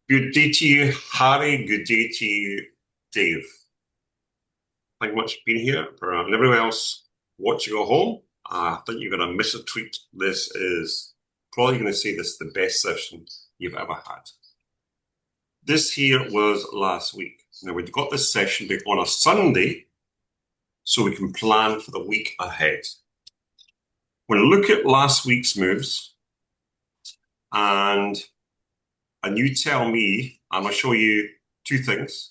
Good day to you, Harry. Good day to you, Dave. Thank you much for being here. For everyone else watching at home, I think you're going to miss a treat. This is probably going to say this is the best session you've ever had. This here was last week. Now, we got this session on a Sunday so we can plan for the week ahead. We're going to look at last week's moves and you tell me, I'm going to show you two things.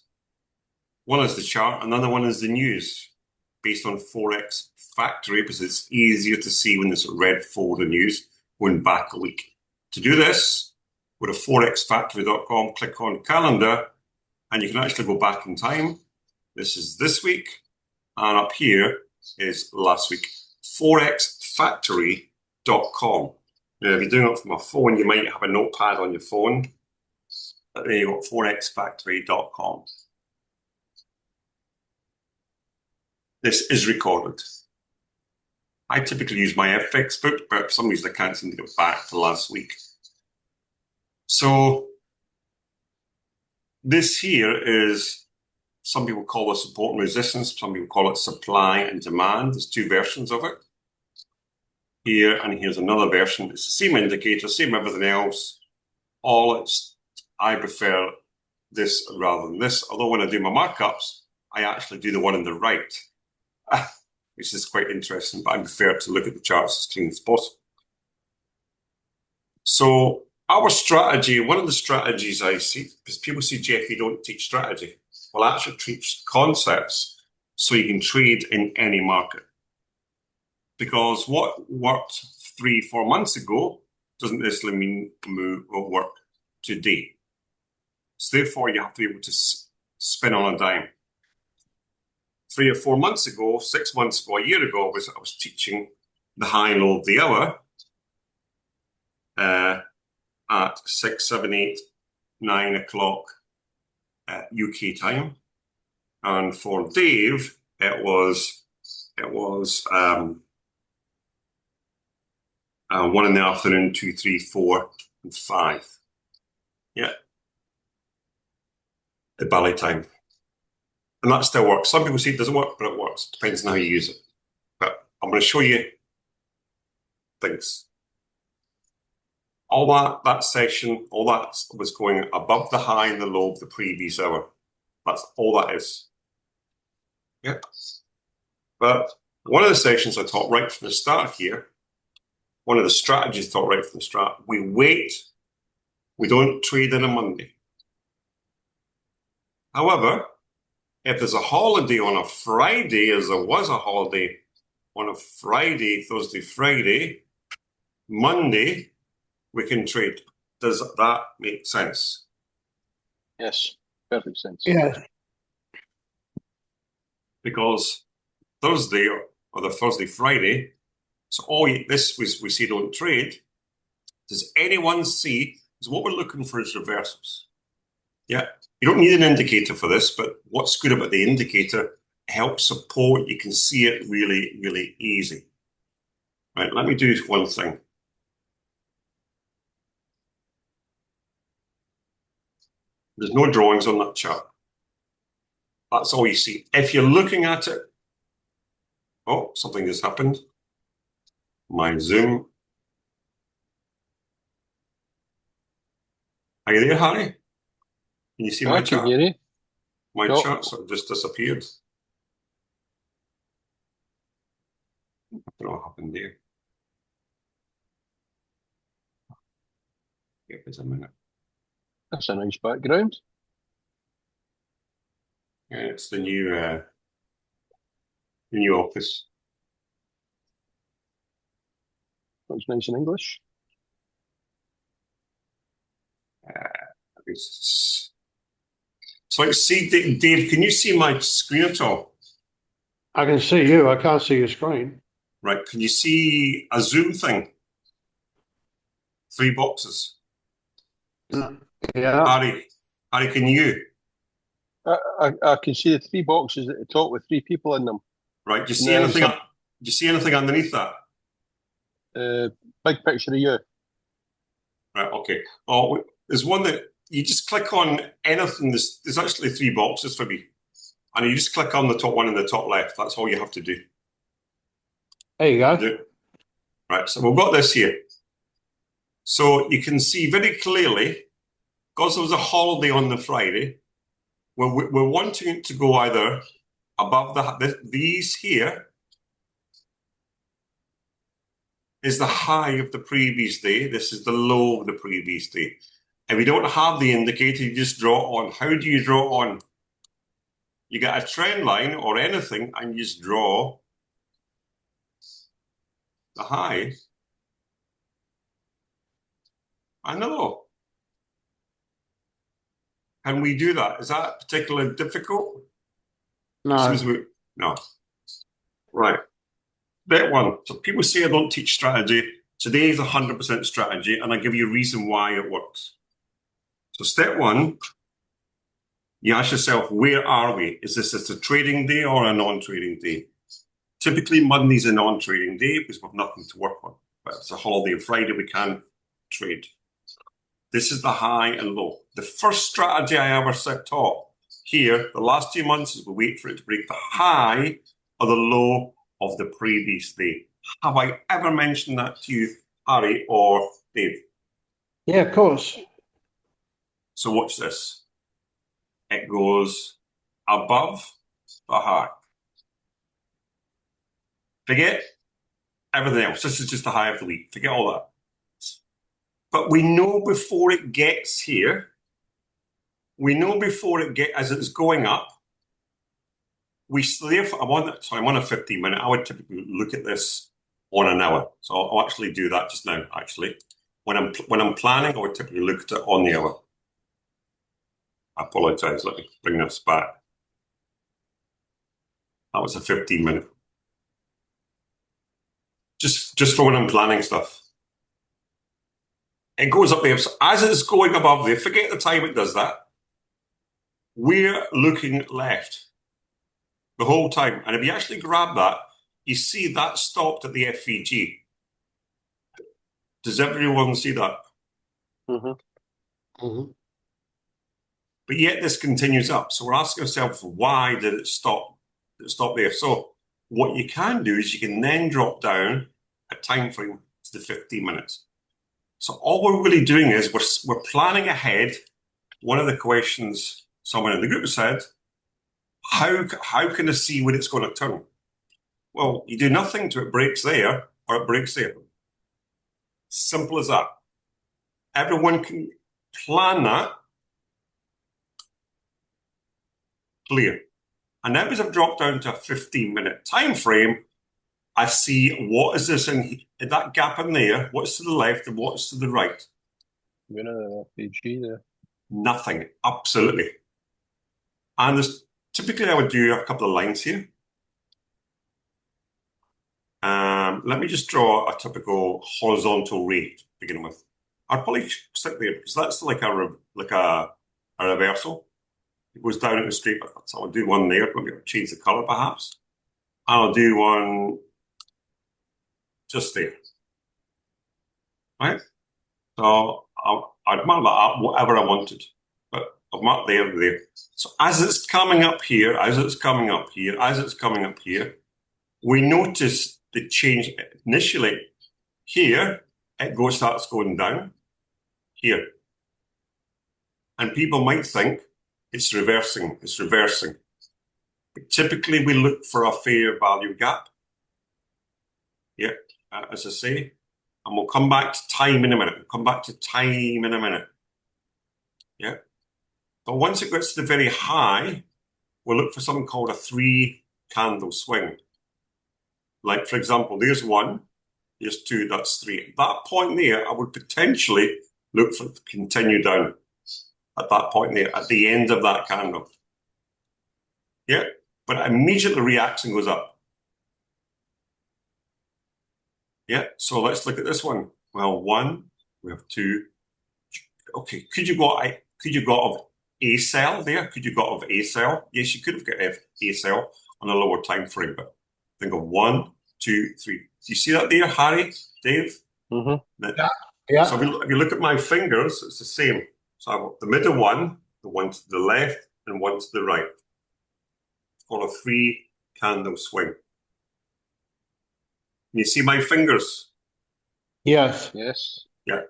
One is the chart, another one is the news based on Forex Factory because it's easier to see when there's a red folder news going back a week. To do this, go to forexfactory.com, click on calendar, and you can actually go back in time. This is this week, and up here is last week. forexfactory.com. Now, if you're doing it from a phone, you might have a notepad on your phone. But there you go, forexfactory.com. This is recorded. I typically use my FX book, but for some reason I can't seem to get back to last week. So this here is, some people call it support and resistance, some people call it supply and demand. There's two versions of it. Here and here's another version. It's the same indicator, same everything else. I prefer this rather than this, although when I do my markups, I actually do the one on the right, which is quite interesting, but I prefer to look at the charts as clean as possible. So our strategy, one of the strategies I see, because people say, Jeff, you don't teach strategy. Well, I actually teach concepts so you can trade in any market. Because what worked 3-4 months ago doesn't necessarily mean will work today. So therefore, you have to be able to spin on a dime. 3 or 4 months ago, 6 months ago, a year ago, I was teaching the high and low of the hour at 6, 7, 8, 9 o'clock UK time. And for Dave, it was 1 in the afternoon, 2, 3, 4, and 5. Yeah. At ballet time. And that still works. Some people say it doesn't work, but it works. It depends on how you use it. But I'm going to show you things. All that session, all that was going above the high and the low of the previous hour. That's all that is. Yep. But one of the sessions I taught right from the start here, one of the strategies I taught right from the start, we wait. We don't trade on a Monday. However, if there's a holiday on a Friday, as there was a holiday on a Friday, Thursday, Friday, Monday, we can trade. Does that make sense? Yes, perfect sense. Yeah. Because Thursday or the Thursday, Friday, so this was we see don't trade. Does anyone see? Because what we're looking for is reversals. Yeah. You don't need an indicator for this, but what's good about the indicator, it helps support. You can see it really, really easy. Right, let me do one thing. There's no drawings on that chart. That's all you see. If you're looking at it, oh, something just happened. My Zoom. Are you there, Harry? Can you see my chart? My chart sort of just disappeared. I don't know what happened there. Give us a minute. That's a nice background. Yeah, it's the new office. Looks nice in English. So I see, Dave, can you see my screen at all? I can see you. I can't see your screen. Right. Can you see a Zoom thing? 3 boxes. Yeah. Harry, can you? I can see the 3 boxes at the top with 3 people in them. Right. Do you see anything? Do you see anything underneath that? Big picture of you. Right. Okay. Oh, there's one that you just click on anything. There's actually 3 boxes for me. And you just click on the top one in the top left. That's all you have to do. There you go. Right, so we've got this here. So you can see very clearly, because there was a holiday on the Friday, we're wanting it to go either above these here is the high of the previous day. This is the low of the previous day. If you don't have the indicator, you just draw it on. How do you draw it on? You get a trend line or anything, and you just draw the high and the low. Can we do that? Is that particularly difficult? No. No. Right. Step 1. So people say I don't teach strategy. Today is 100% strategy, and I give you a reason why it works. So step 1, you ask yourself, where are we? Is this a trading day or a non-trading day? Typically, Monday's a non-trading day because we have nothing to work on. But it's a holiday on Friday, we can trade. This is the high and low. The first strategy I ever taught here, the last 2 months, is we wait for it to break the high or the low of the previous day. Have I ever mentioned that to you, Harry or Dave? Yeah, of course. So watch this. It goes above the high. Forget everything else. This is just the high of the week. Forget all that. But we know before it gets here, as it's going up, I'm on a 15-minute. I would typically look at this on an hour. So I'll actually do that just now, actually. When I'm planning, I would typically look at it on the hour. I apologize. Let me bring this back. That was a 15-minute. Just for when I'm planning stuff. It goes up there. So as it's going above there, forget the time it does that. We're looking left the whole time. And if you actually grab that, you see that stopped at the FVG. Does everyone see that? Mm-hmm. Mm-hmm. But yet this continues up. So we're asking ourselves, why did it stop? Did it stop there? So what you can do is you can then drop down a time frame to the 15 minutes. So all we're really doing is we're planning ahead. One of the questions someone in the group said, how can I see when it's going to turn? Well, you do nothing to it breaks there or it breaks there. Simple as that. Everyone can plan that. Clear. And now as I've dropped down to a 15-minute time frame, I see what is this in that gap in there, what's to the left and what's to the right. You're in an FPG there. Nothing, absolutely. And typically I would do a couple of lines here. Let me just draw a typical horizontal ray to begin with. I'll probably stick there because that's like a reversal. It goes down in a straight, so I'll do one there. Maybe I'll change the color perhaps. And I'll do one just there. Right? So I'd mark that up whatever I wanted. But I've marked there. So as it's coming up here, we notice the change initially here, starts going down here. And people might think it's reversing. But typically we look for a fair value gap. Yeah, as I say, and we'll come back to time in a minute. Yeah. But once it gets to the very high, we'll look for something called a 3-candle swing. Like, for example, there's 1, there's 2, that's 3. At that point there, I would potentially look for continue down at that point there, at the end of that candle. Yeah, but it immediately reacts and goes up. Yeah, so let's look at this one. Well, 1, we have 2. Okay, could you go of a cell there? Could you go of a cell? Yes, you could have got a cell on a lower time frame, but think of 1, 2, 3. Do you see that there, Harry, Dave? Mm-hmm. Yeah. So if you look at my fingers, it's the same. So I've got the middle one, the one to the left, and one to the right. It's called a 3-candle swing. Can you see my fingers? Yes. Yes. Yeah.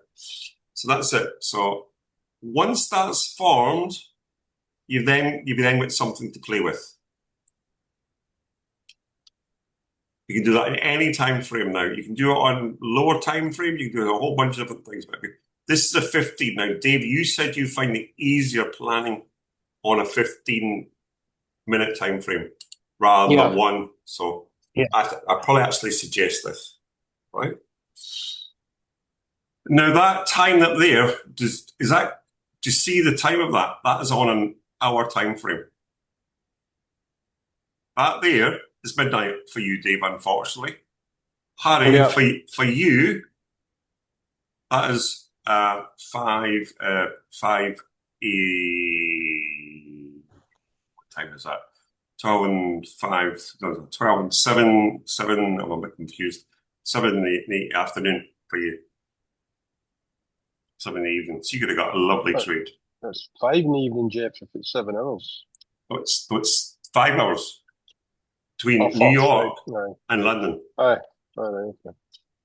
So that's it. So once that's formed, you've then got something to play with. You can do that in any time frame now. You can do it on lower time frame. You can do a whole bunch of different things. But this is a 15. Now, Dave, you said you find it easier planning on a 15-minute time frame rather than one. So I probably actually suggest this, right? Now, that time up there, do you see the time of that? That is on an hour time frame. That there is midnight for you, Dave, unfortunately. Harry, for you, that is 5 what time is that? 12 and 5, no, 12 and 7, I'm a bit confused. 7 in the afternoon for you. 7 in the evening. So you could have got a lovely trade. It's 5 in the evening, Jeff, if it's 7 hours. Oh, it's 5 hours between New York and London. Aye. All right, okay.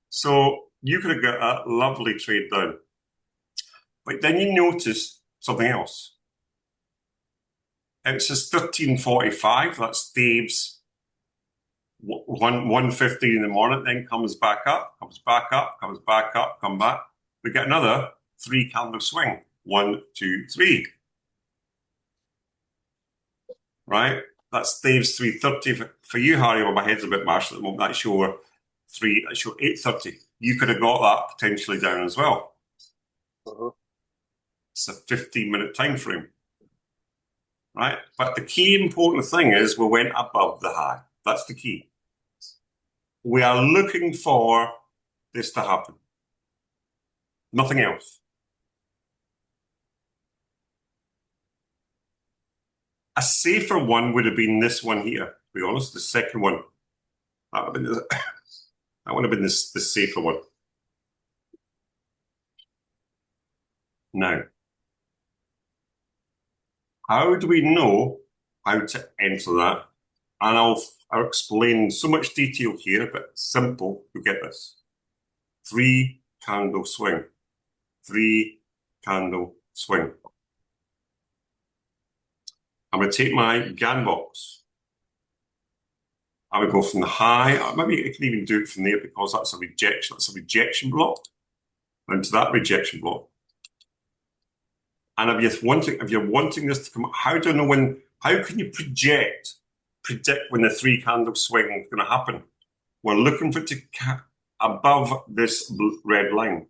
So you could have got a lovely trade done. But then you notice something else. It says 13:45. That's Dave's 1:15 in the morning. Then comes back up, comes back up, comes back up, come back. We get another 3-candle swing. 1, 2, 3. Right? That's Dave's 3:30 for you, Harry. Well, my head's a bit mashed at the moment. That's your 8:30. You could have got that potentially down as well. It's a 15-minute time frame, right? But the key important thing is we went above the high. That's the key. We are looking for this to happen. Nothing else. A safer one would have been this one here, to be honest, the second one. That would have been the safer one. Now, how do we know how to enter that? And I'll explain so much detail here, but simple, you get this. 3-candle swing. 3-candle swing. I'm going to take my GAN box. I would go from the high. Maybe I can even do it from there because that's a rejection. That's a rejection block. Into that rejection block. And if you're wanting this to come up, how do you know when? How can you predict when the 3-candle swing is going to happen? We're looking for it to above this red line.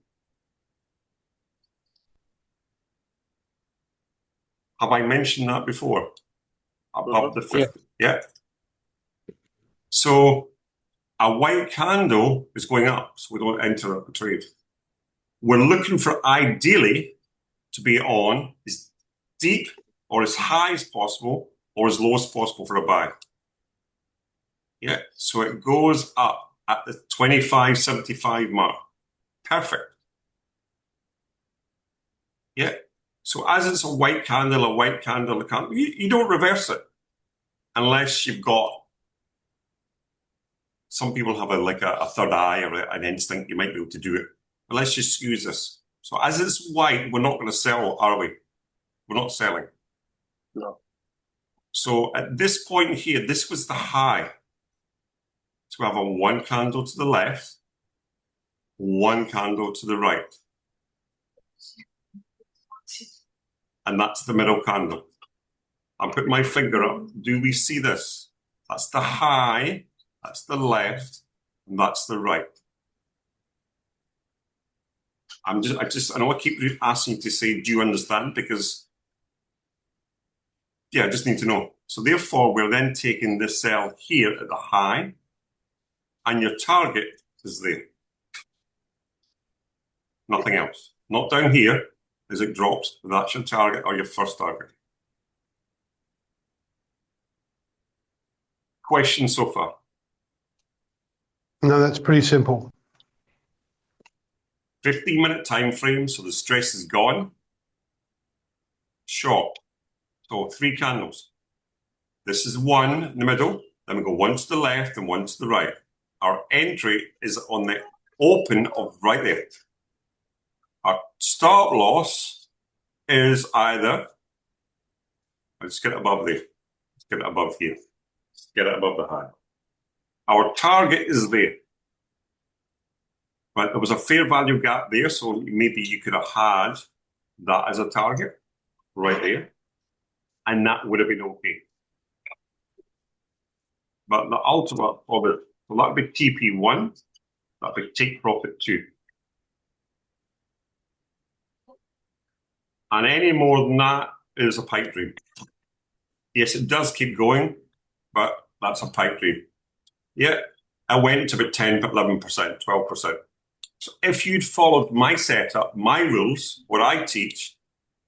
Have I mentioned that before? Above the 50. Yeah. So a white candle is going up, so we don't enter a trade. We're looking for ideally to be on as deep or as high as possible or as low as possible for a buy. Yeah, so it goes up at the 25.75 mark. Perfect. Yeah, so as it's a white candle, you don't reverse it unless you've got, some people have a third eye or an instinct, you might be able to do it. But let's just use this. So as it's white, we're not going to sell, are we? We're not selling. No. So at this point here, this was the high. So we have a 1 candle to the left, 1 candle to the right. And that's the middle candle. I'll put my finger up. Do we see this? That's the high, that's the left, and that's the right. I know I keep asking you to say, do you understand? Because, yeah, I just need to know. So therefore, we're then taking this cell here at the high, and your target is there. Nothing else. Not down here as it drops. That's your target or your first target. Questions so far? No, that's pretty simple. 15-minute time frame, so the stress is gone. short. So 3 candles. This is one in the middle. Then we go one to the left and one to the right. Our entry is on the open of right there. Our stop loss is either, let's get it above there. Let's get it above here. Let's get it above the high. Our target is there. Right, there was a fair value gap there, so maybe you could have had that as a target right there, and that would have been okay. But the ultimate of it, well, that'd be TP1, that'd be take profit 2. And any more than that is a pipe dream. Yes, it does keep going, but that's a pipe dream. Yeah, I went to about 10, 11%, 12%. So if you'd followed my setup, my rules, what I teach,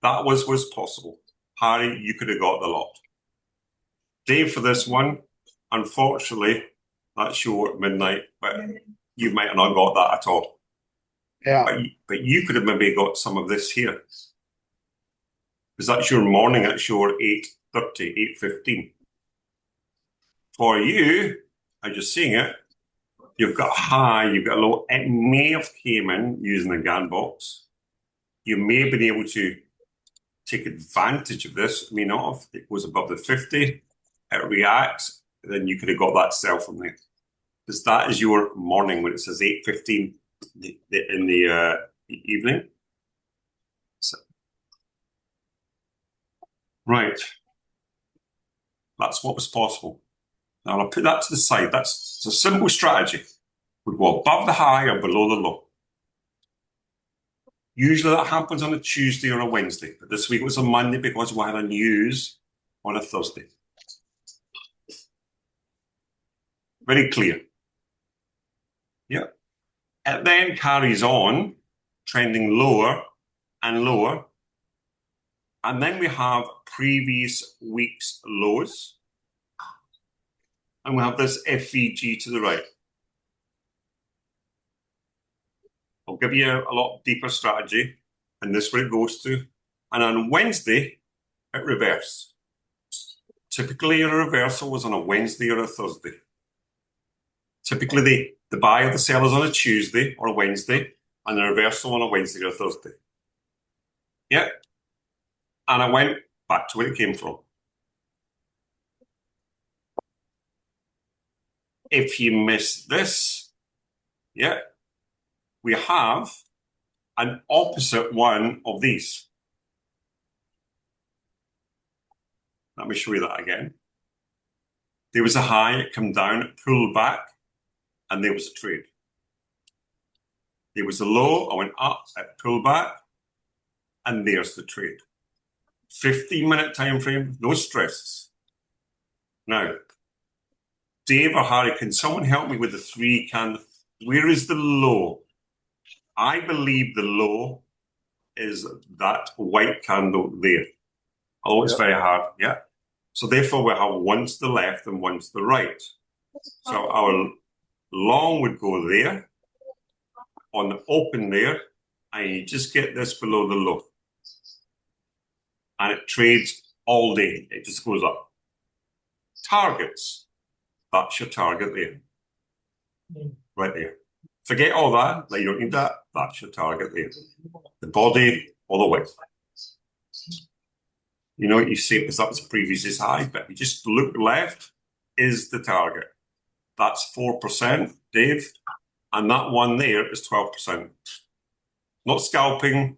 that was possible. Harry, you could have got the lot. Dave, for this one, unfortunately, that's your midnight, but you might have not got that at all. Yeah. But you could have maybe got some of this here. Because that's your morning, that's your 8:30, 8:15. For you, I'm just seeing it, you've got a high, you've got a low. It may have came in using the GAN box. You may have been able to take advantage of this, may not have. It goes above the 50, it reacts, then you could have got that sell from there. Because that is your morning when it says 8:15 in the evening. So, right. That's what was possible. Now I'll put that to the side. That's a simple strategy. We go above the high or below the low. Usually that happens on a Tuesday or a Wednesday, but this week it was a Monday because we had a news on a Thursday. Very clear. Yeah. It then carries on, trending lower and lower. And then we have previous week's lows. And we have this FVG to the right. I'll give you a lot deeper strategy, and this is where it goes to. And on Wednesday, it reversed. Typically, a reversal was on a Wednesday or a Thursday. Typically, the buy or the sell is on a Tuesday or a Wednesday, and the reversal on a Wednesday or a Thursday. Yeah. And I went back to where it came from. If you miss this, yeah, we have an opposite one of these. Let me show you that again. There was a high, it came down, it pulled back, and there was a trade. There was a low, I went up, it pulled back, and there's the trade. 15-minute time frame, no stresses. Now, Dave or Harry, can someone help me with the 3 candle? Where is the low? I believe the low is that white candle there. Although it's very hard, yeah. So therefore we have one to the left and one to the right. So our long would go there, on the open there, and you just get this below the low. And it trades all day. It just goes up. Targets. That's your target there. Right there. Forget all that. Like you don't need that. That's your target there. The body all the way. You know what you see, because that was previous high, but you just look left is the target. That's 4%, Dave. And that one there is 12%. Not scalping,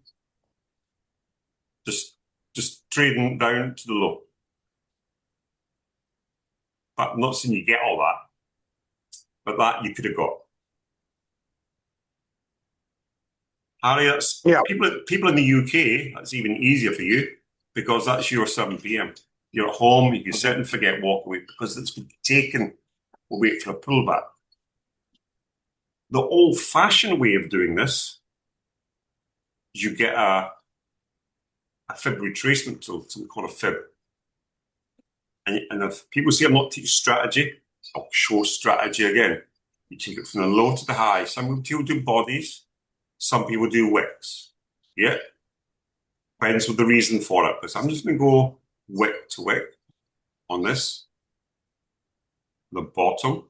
just trading down to the low. But I'm not saying you get all that, but that you could have got. Harry, that's people in the UK, that's even easier for you because that's your 7 p.m. You're at home, you can sit and forget, walk away because it's been taken. We'll wait for a pullback. The old-fashioned way of doing this is you get a fib retracement tool, something called a fib. And if people say I'm not teaching strategy, I'll show strategy again. You take it from the low to the high. Some people do bodies, some people do wicks. Yeah. Depends on the reason for it. So I'm just going to go wick to wick on this, the bottom.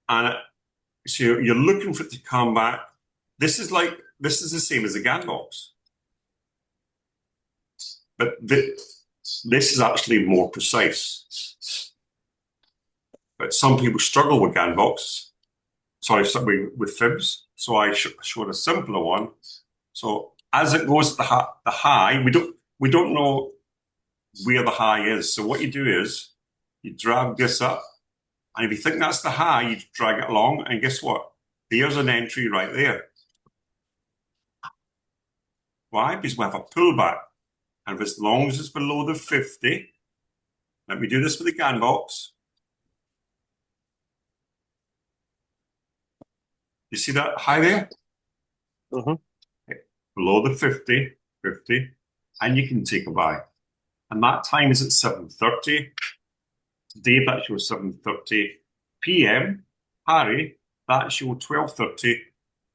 And so you're looking for it to come back. This is the same as the GAN box. But this is actually more precise. But some people struggle with GAN box. Sorry, with Fibs. So I showed a simpler one. So as it goes to the high, we don't know where the high is. So what you do is you drag this up, and if you think that's the high, you drag it along, and guess what? There's an entry right there. Why? Because we have a pullback. And as long as it's below the 50, let me do this with the GAN box. You see that high there? Mm-hmm. Okay. Below the 50, and you can take a buy. And that time is at 7:30. Today, that shows 7:30 p.m. Harry, that shows 12:30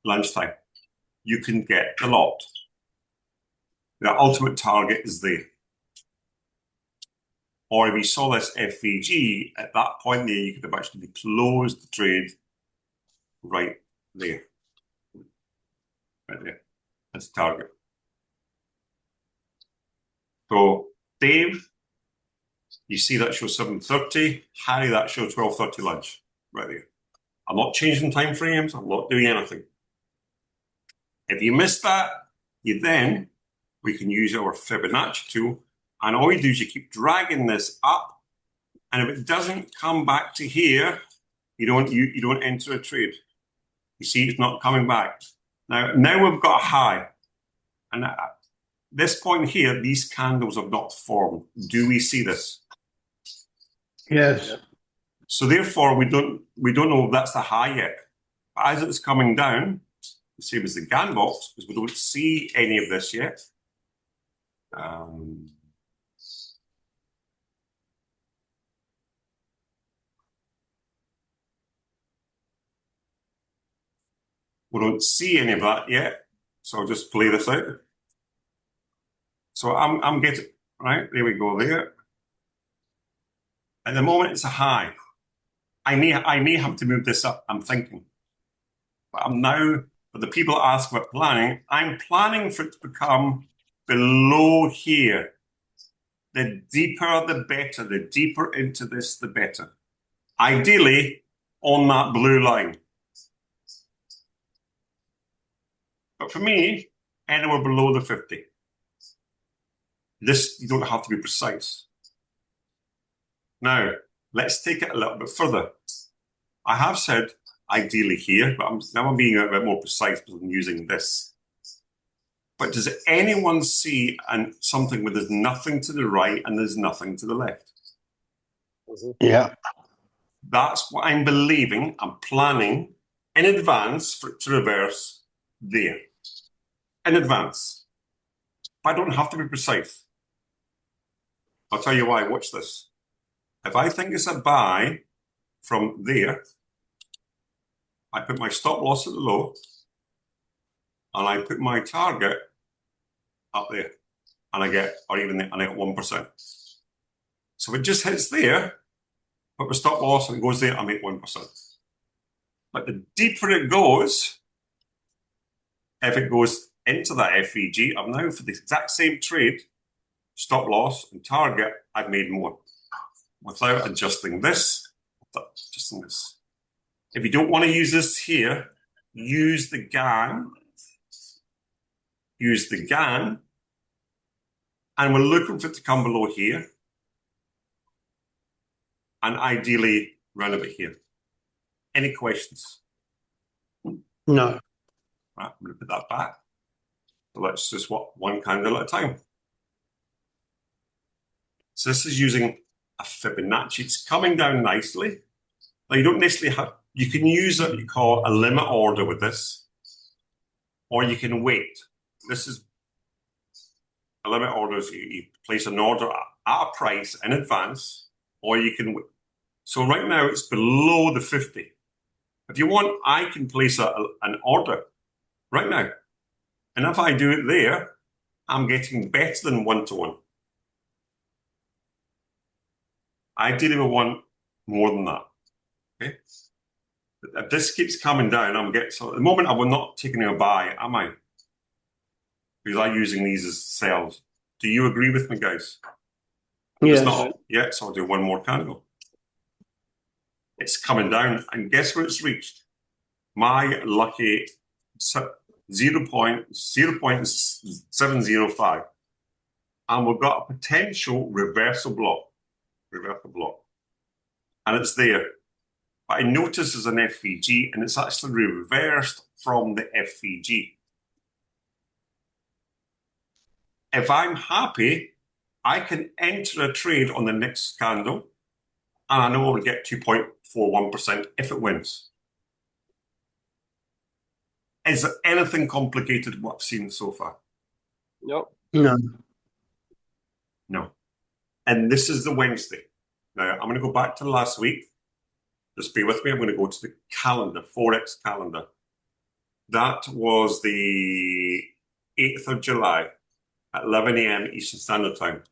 lunchtime. You can get the lot. The ultimate target is there. Or if you saw this FVG, at that point there, you could have actually closed the trade right there. Right there. That's the target. So, Dave, you see that shows 7:30. Harry, that shows 12:30 lunch. Right there. I'm not changing time frames. I'm not doing anything. If you missed that, we can use our Fibonacci tool. And all you do is you keep dragging this up. And if it doesn't come back to here, you don't enter a trade. You see it's not coming back. Now we've got a high. And at this point here, these candles have not formed. Do we see this? Yes. So therefore, we don't know if that's the high yet. But as it's coming down, the same as the GAN box, because we don't see any of this yet. We don't see any of that yet. So I'll just play this out. So I'm getting, right, there we go there. At the moment, it's a high. I may have to move this up, I'm thinking. But I'm now, for the people that ask about planning, I'm planning for it to become below here. The deeper, the better. The deeper into this, the better. Ideally, on that blue line. But for me, anywhere below the 50. This, you don't have to be precise. Now, let's take it a little bit further. I have said ideally here, but now I'm being a bit more precise because I'm using this. But does anyone see something where there's nothing to the right and there's nothing to the left? Yeah. That's what I'm believing. I'm planning in advance for it to reverse there. In advance. But I don't have to be precise. I'll tell you why. Watch this. If I think it's a buy from there, I put my stop loss at the low, and I put my target up there, and I get 1%. So if it just hits there, put my stop loss and it goes there, I make 1%. But the deeper it goes, if it goes into that FVG, I'm now for the exact same trade, stop loss and target, I've made more without adjusting this, If you don't want to use this here, use the GAN. Use the GAN. And we're looking for it to come below here. And ideally, round about here. Any questions? No. Right, I'm going to put that back. So let's just one candle at a time. So this is using a Fibonacci. It's coming down nicely. Now you don't necessarily have, you can use what you call a limit order with this, or you can wait. This is a limit order. You place an order at a price in advance, or you can wait. So right now it's below the 50. If you want, I can place an order right now. And if I do it there, I'm getting better than 1-to-1. Ideally, we want more than that. Okay. But if this keeps coming down, I'm getting. So at the moment, I will not taking a buy, am I? Because I'm using these as sells. Do you agree with me, guys? Yes. It's not yet, so I'll do one more candle. It's coming down, and guess what it's reached? My lucky 0.705. And we've got a potential reversal block. And it's there. But I notice there's an FVG, and it's actually reversed from the FVG. If I'm happy, I can enter a trade on the next candle, and I know I'll get 2.41% if it wins. Is there anything complicated what I've seen so far? Nope. No. No. And this is the Wednesday. Now, I'm going to go back to last week. Just be with me. I'm going to go to the calendar, Forex calendar. That was the 8th of July at 11 a.m. Eastern Standard Time.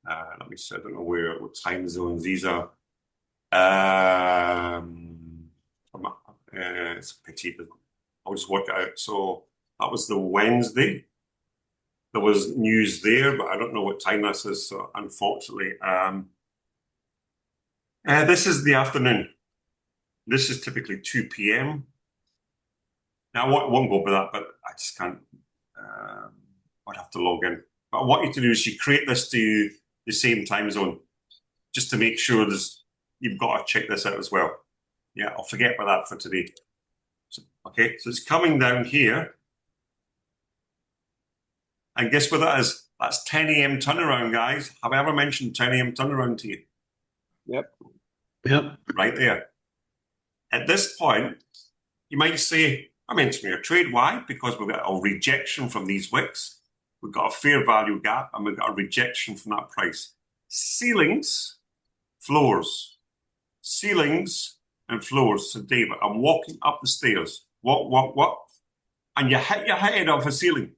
Let me see. I don't know what time zones these are. It's a pity. I'll just work it out. So that was the Wednesday. There was news there, but I don't know what time this is. So unfortunately, this is the afternoon. This is typically 2 p.m. Now, I won't go over that, but I just can't. I'd have to log in. But what you have to do is you create this to the same time zone, just to make sure you've got to check this out as well. Yeah, I'll forget about that for today. So, okay, so it's coming down here. And guess what that is? That's 10 a.m. turnaround, guys. Have I ever mentioned 10 a.m. turnaround to you? Yep. Yep. Right there. At this point, you might say, I'm entering a trade. Why? Because we've got a rejection from these wicks. We've got a fair value gap, and we've got a rejection from that price. Ceilings, floors. Ceilings and floors. So, David, I'm walking up the stairs. What? And you hit your head off a ceiling.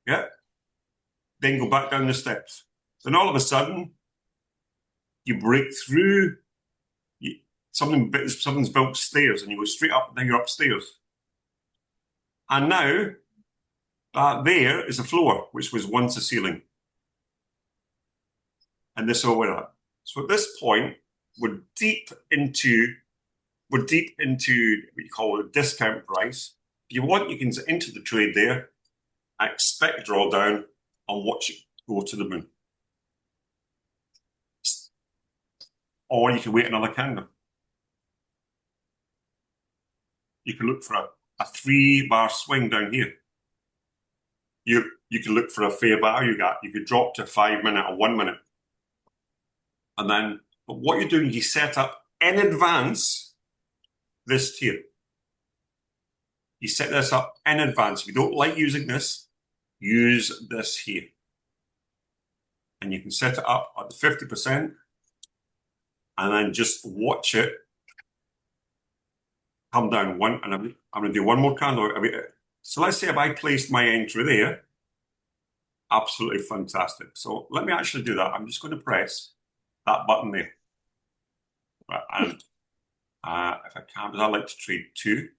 Yeah? Then go back down the steps. Then all of a sudden, you break through. Something's built stairs, and you go straight up, and then you're upstairs. And now, there is a floor, which was once a ceiling. And this over that. So at this point, we're deep into what you call a discount price. If you want, you can enter the trade there, expect drawdown, and watch it go to the moon. Or you can wait another candle. You can look for a 3-bar swing down here. You can look for a fair value gap. You could drop to 5-minute or 1 minute. And then, but what you're doing, you set up in advance this tier. You set this up in advance. If you don't like using this, use this here. And you can set it up at the 50%, and then just watch it come down one. And I'm going to do one more candle. So let's say if I placed my entry there, absolutely fantastic. So let me actually do that. I'm just going to press that button there. Right, and if I can, because I like to trade 2.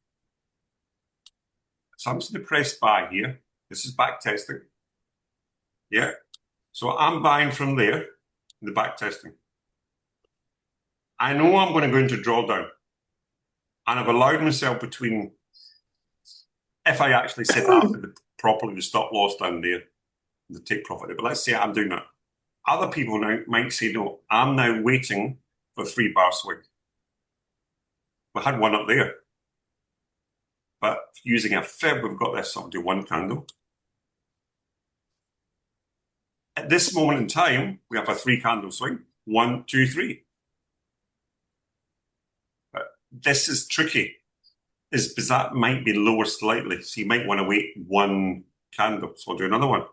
So I'm just going to press buy here. This is back testing. Yeah. So I'm buying from there in the back testing. I know I'm going to go into drawdown. And I've allowed myself between, if I actually set up properly the stop loss down there, the take profit. But let's say I'm doing that. Other people now might say, no, I'm now waiting for 3-bar swing. We had one up there. But using a fib, we've got this. So I'll do one candle. At this moment in time, we have a 3-candle swing. 1, 2, 3. But this is tricky. Because that might be lower slightly. So you might want to wait 1 candle. So I'll do another one.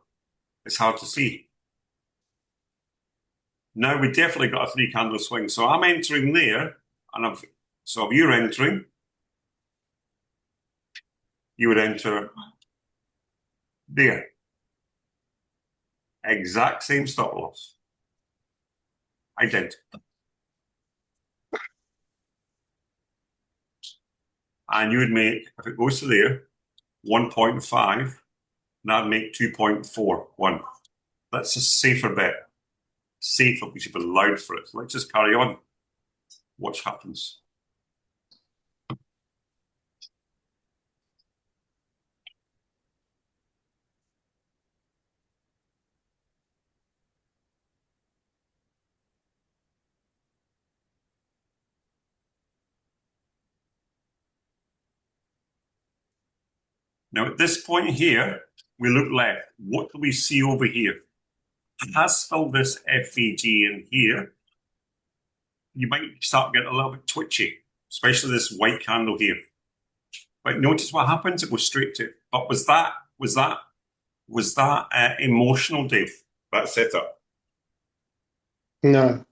It's hard to see. Now we definitely got a 3-candle swing. So I'm entering there. And so if you're entering, you would enter There. Exact same stop loss. Identical. And you would make, if it goes to there, 1.5, that'd make 2.41. That's a safer bet. Safer because you've allowed for it. So let's just carry on. Watch happens. Now at this point here, we look left. What do we see over here? It has still this FEG in here. You might start getting a little bit twitchy, especially this white candle here. But notice what happens, it goes straight to it. But was that emotional, Dave, that setup? No.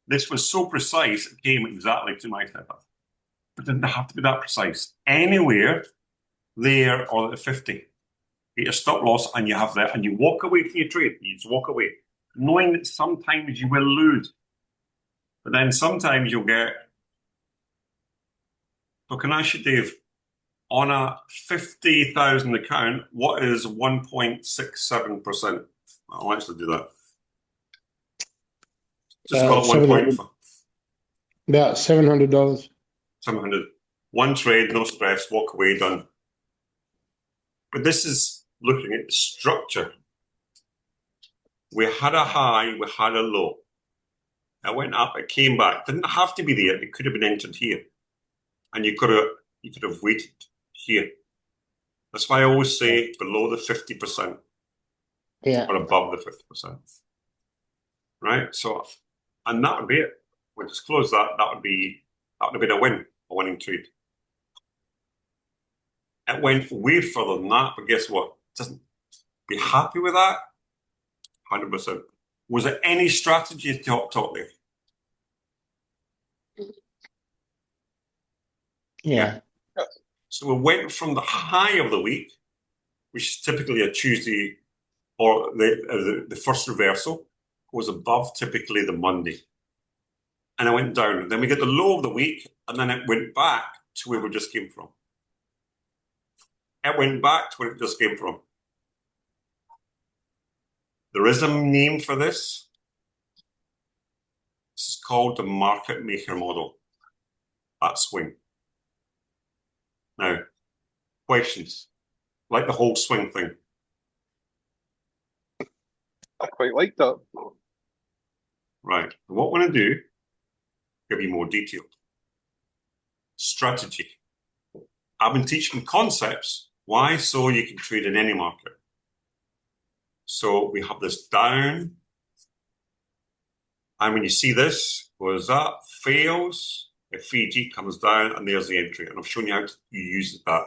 This was so precise, it came exactly to my setup. It didn't have to be that precise. Anywhere there or at the 50. Get your stop loss and you have that, and you walk away from your trade. You just walk away, knowing that sometimes you will lose. But then sometimes you'll get. So can I ask you, Dave, on a 50,000 account, what is 1.67%? I'll actually do that. Just call it 1.5. About $700. 700. One trade, no stress, walk away, done. But this is looking at the structure. We had a high, we had a low. It went up, it came back. Didn't have to be there. It could have been entered here. And you could have waited here. That's why I always say below the 50%. Yeah. Or above the 50%. Right? So, and that would be it. We'll just close that. That would have been a winning trade. It went way further than that, but guess what? Doesn't be happy with that. 100%. Was there any strategy top there? Yeah. So we went from the high of the week, which is typically a Tuesday, or the first reversal, was above typically the Monday. And it went down. Then we get the low of the week, and then it went back to where we just came from. It went back to where it just came from. There is a name for this. This is called the market maker model. That swing. Now, questions? Like the whole swing thing. I quite like that. Right. What we're going to do, give you more detail. Strategy. I've been teaching concepts. Why? So you can trade in any market. So we have this down. And when you see this, goes up, fails, FEG comes down, and there's the entry. And I've shown you how to use that.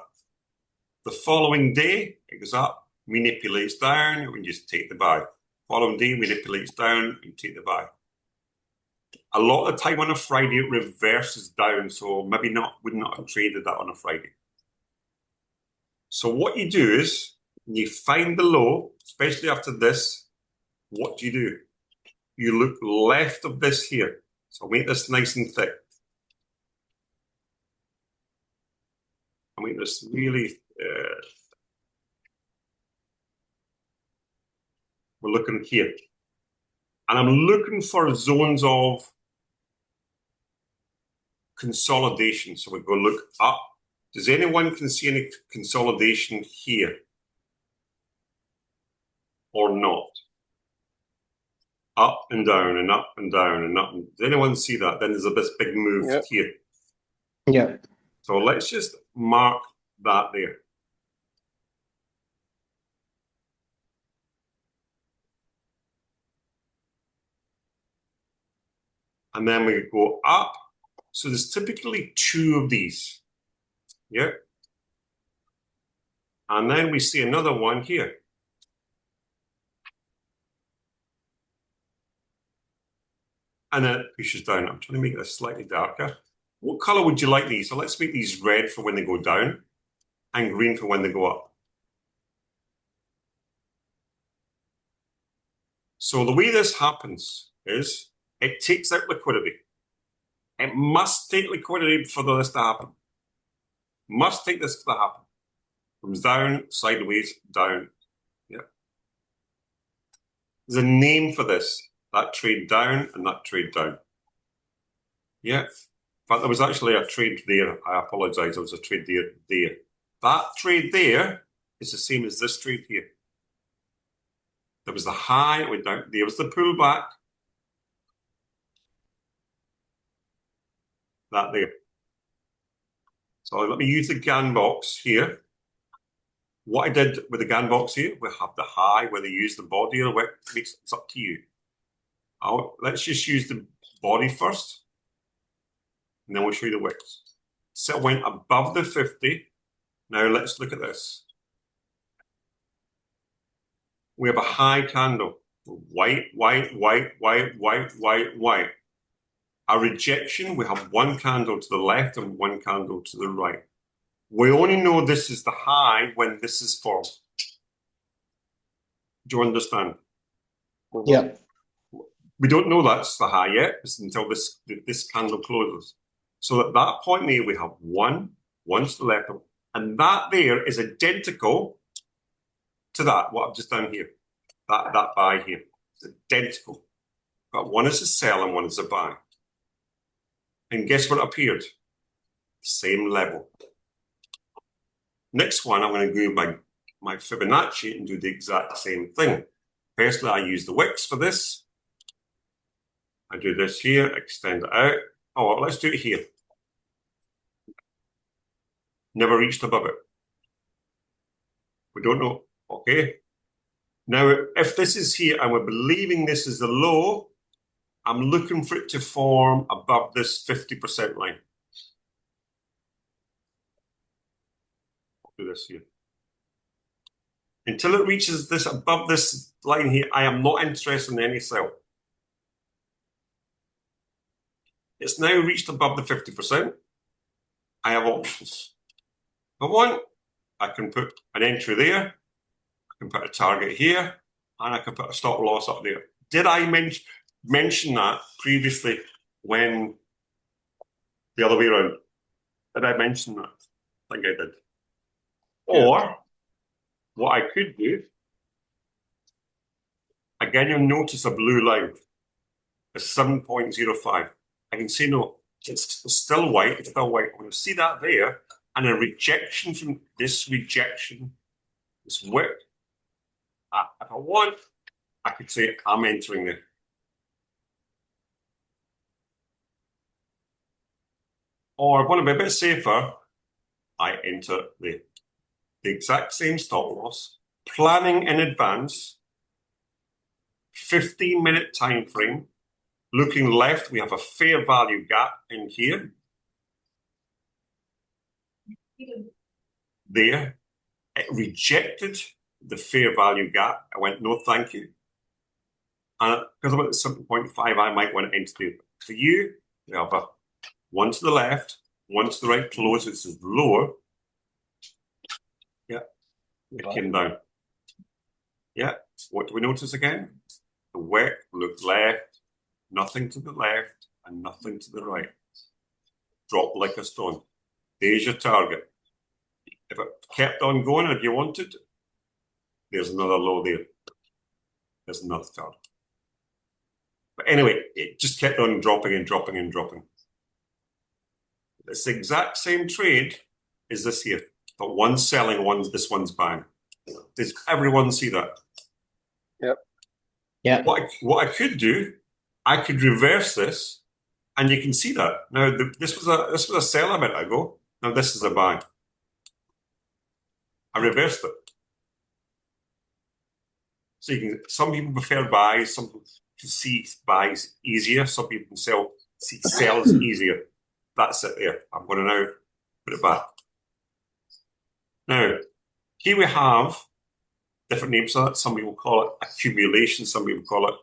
The following day, it goes up, manipulates down, and you just take the buy. Following day, manipulates down, and take the buy. A lot of the time on a Friday, it reverses down, so maybe would not have traded that on a Friday. So what you do is, when you find the low, especially after this, what do? You look left of this here. So I'll make this nice and thick. I'll make this really... we're looking here. And I'm looking for zones of consolidation. So we go look up. Does anyone can see any consolidation here? Or not? Up and down and up and down and up. Does anyone see that? Then there's this big move here. Yeah. So let's just mark that there. And then we go up. So there's typically two of these. Yeah. And then we see another one here. And then it pushes down. I'm trying to make this slightly darker. What color would you like these? So let's make these red for when they go down and green for when they go up. So the way this happens is it takes out liquidity. It must take liquidity for this to happen. Must take this to happen. Comes down, sideways, down. Yeah. There's a name for this. That trade down and that trade down. Yeah. In fact, there was actually a trade there. I apologize. There was a trade there. That trade there is the same as this trade here. There was the high, it went down. There was the pullback. That there. So let me use the GAN box here. What I did with the GAN box here, we have the high, whether you use the body or the wick, it's up to you. Let's just use the body first, and then we'll show you the wicks. So it went above the 50. Now let's look at this. We have a high candle. White, white, white, white, white, white, white. A rejection, we have one candle to the left and one candle to the right. We only know this is the high when this is formed. Do you understand? Yeah. We don't know that's the high yet until this candle closes. So at that point there, we have one to the left, and that there is identical to that, what I've just done here. That buy here. It's identical. But one is a sell and one is a buy. And guess what appeared? Same level. Next one, I'm going to go my Fibonacci and do the exact same thing. Personally, I use the wicks for this. I do this here, extend it out. Oh, well, let's do it here. Never reached above it. We don't know. Okay. Now, if this is here and we're believing this is the low, I'm looking for it to form above this 50% line. I'll do this here. Until it reaches this above this line here, I am not interested in any sell. It's now reached above the 50%. I have options. If I want, I can put an entry there, I can put a target here, and I can put a stop loss up there. Did I mention that previously when the other way around? Did I mention that? I think I did. Or what I could do, again, you'll notice a blue line. It's 7.05. I can say, no, it's still white. It's still white. I'm going to see that there. And a rejection from this rejection, this wick. If I want, I could say I'm entering there. Or I want to be a bit safer, I enter the exact same stop loss, planning in advance, 15-minute time frame. Looking left, we have a fair value gap in here. There. It rejected the fair value gap. I went, no, thank you. And because I'm at 7.5, I might want to enter there. For you, we have a one to the left, one to the right, close. This is lower. Yeah. It came down. Yeah. What do we notice again? The wick, look left, nothing to the left, and nothing to the right. Drop like a stone. There's your target. If it kept on going, if you wanted, there's another low there. There's another target. But anyway, it just kept on dropping and dropping and dropping. It's the exact same trade as this here, but one's selling, this one's buying. Does everyone see that? Yep. Yeah. What I could do, I could reverse this, and you can see that. Now this was a sell a minute ago. Now this is a buy. I reversed it. So some people prefer buys, some people can see buys easier, some people can see sells easier. That's it there. I'm going to now put it back. Now, here we have different names for that. Some people call it accumulation, some people call it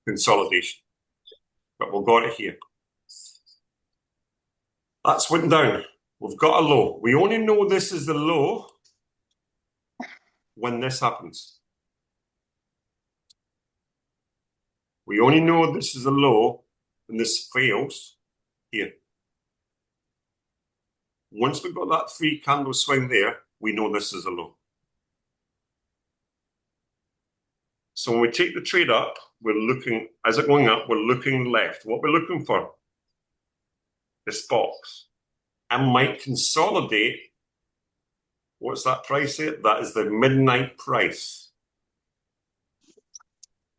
consolidation. But we've got it here. That's went down. We've got a low. We only know this is the low when this happens. We only know this is a low when this fails here. Once we've got that 3 candle swing there, we know this is a low. So when we take the trade up, we're looking, as it going up, we're looking left. What we're looking for, this box, and might consolidate. What's that price here? That is the midnight price.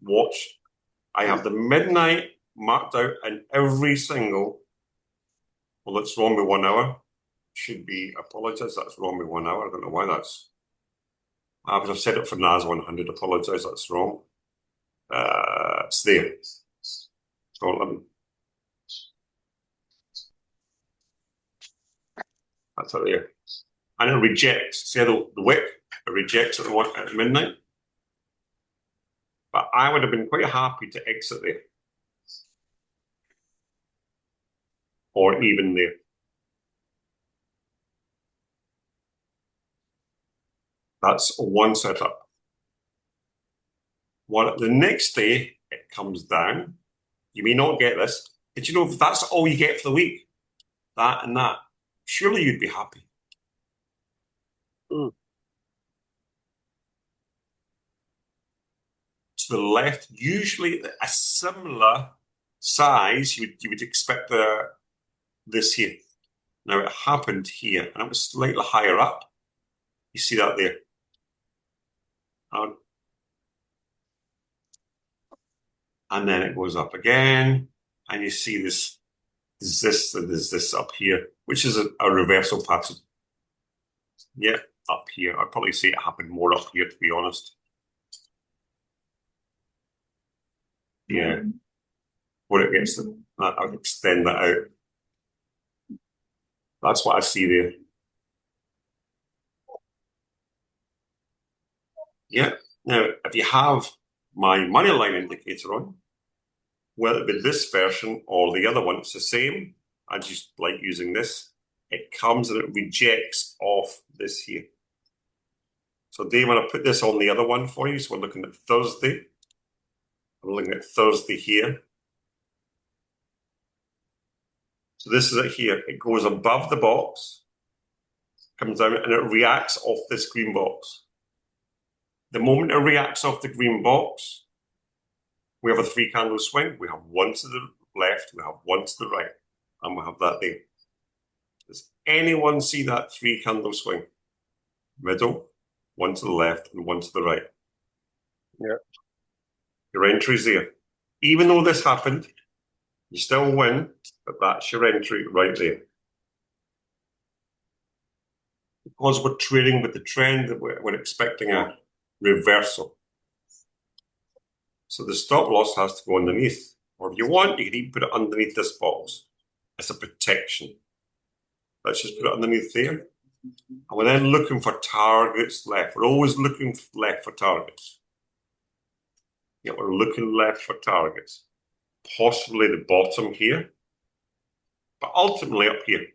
Watch. I have the midnight marked out in every single, well, it's wrong with 1 hour. Should be, apologize, that's wrong with 1 hour. I don't know why that's, I've set it for NAS 100, apologize, that's wrong. It's there. So let me, that's it there. And it rejects, see the wick, it rejects at midnight. But I would have been quite happy to exit there. Or even there. That's one setup. The next day, it comes down. You may not get this. But you know, if that's all you get for the week, that and that, surely you'd be happy. Mm. To the left, usually a similar size, you would expect this here. Now it happened here, and it was slightly higher up. You see that there. And then it goes up again, and you see this, there's this up here, which is a reversal pattern. Yeah, up here. I'd probably say it happened more up here, to be honest. Yeah, where it gets to, I'll extend that out. That's what I see there. Yeah. Now, if you have my money line indicator on, whether it be this version or the other one, it's the same. I just like using this. It comes and it rejects off this here. So Dave, when I put this on the other one for you, so we're looking at Thursday. I'm looking at Thursday here. So this is it here. It goes above the box, comes down, and it reacts off this green box. The moment it reacts off the green box, we have a 3 candle swing. We have one to the left, we have one to the right, and we have that there. Does anyone see that 3 candle swing? Middle, one to the left, and one to the right. Yeah. Your entry's there. Even though this happened, you still win, but that's your entry right there. Because we're trading with the trend, that we're expecting a reversal. So the stop loss has to go underneath. Or if you want, you can even put it underneath this box. It's a protection. Let's just put it underneath there. And we're then looking for targets left. We're always looking left for targets. Yeah, we're looking left for targets. Possibly the bottom here, but ultimately up here.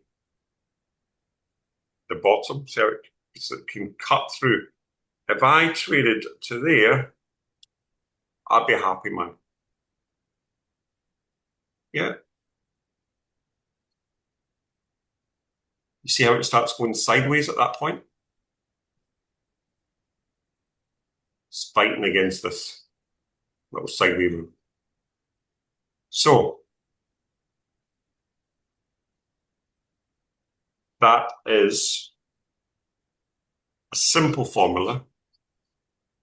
The bottom, so it can cut through. If I traded to there, I'd be a happy man. Yeah. You see how it starts going sideways at that point? It's fighting against this little sideways move. So that is a simple formula.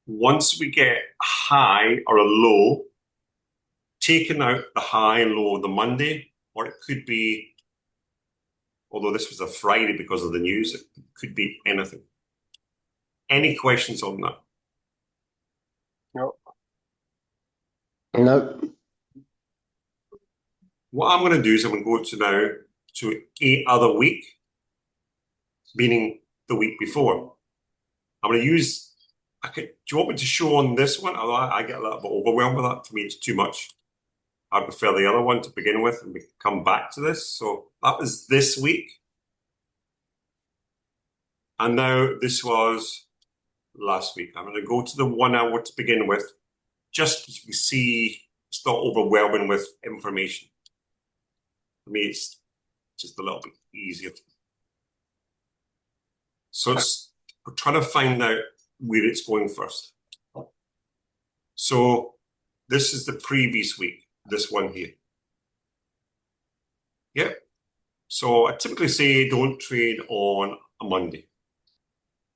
Once we get a high or a low, taking out the high and low of the Monday, or it could be, although this was a Friday because of the news, it could be anything. Any questions on that? No. No. What I'm going to do is I'm going to go to now to a other week, meaning the week before. I'm going to use, do you want me to show on this one? I get a little bit overwhelmed with that. For me, it's too much. I prefer the other one to begin with, and we can come back to this. So that was this week. And now this was last week. I'm going to go to the 1 hour to begin with, just as we see it's not overwhelming with information. For me, it's just a little bit easier. So we're trying to find out where it's going first. So this is the previous week, this one here. Yep. So I typically say don't trade on a Monday.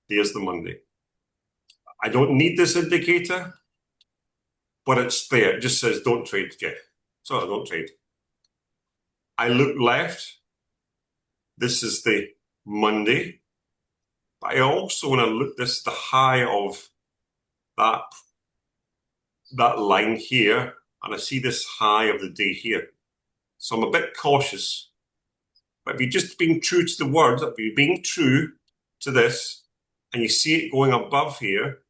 There's the Monday. I don't need this indicator, but it's there. It just says don't trade, Jeff. So I don't trade. I look left. This is the Monday. But I also, when I look, this is the high of that line here, and I see this high of the day here. So I'm a bit cautious. But if you're just being true to the word, if you're being true to this, and you see it going above here,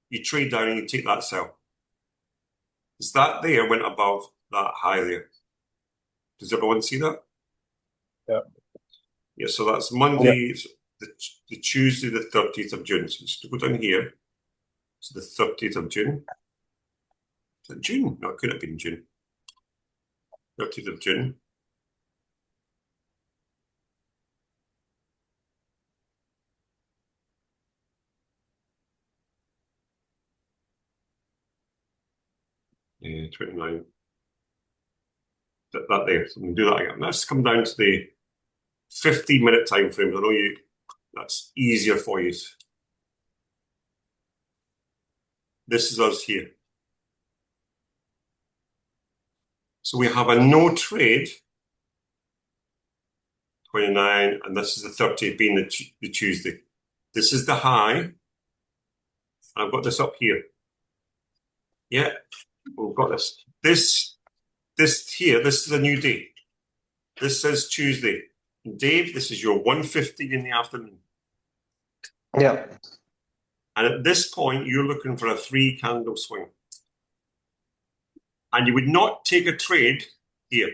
you trade down and you take that sell. Because that there went above that high there. Does everyone see that? Yeah. Yeah, so that's Monday, the Tuesday, the 30th of June. So just to go down here to the 30th of June. Is it June? No, it could have been June. 30th of June. Yeah, 29. That there. So I'm going to do that again. Let's come down to the 15-minute time frame. I know that's easier for you. This is us here. So we have a no trade, 29, and this is the 30th being the Tuesday. This is the high. I've got this up here. Yeah, we've got this. This here, this is a new day. This says Tuesday. Dave, this is your 1:15 in the afternoon. Yeah. And at this point, you're looking for a 3-candle swing. And you would not take a trade here.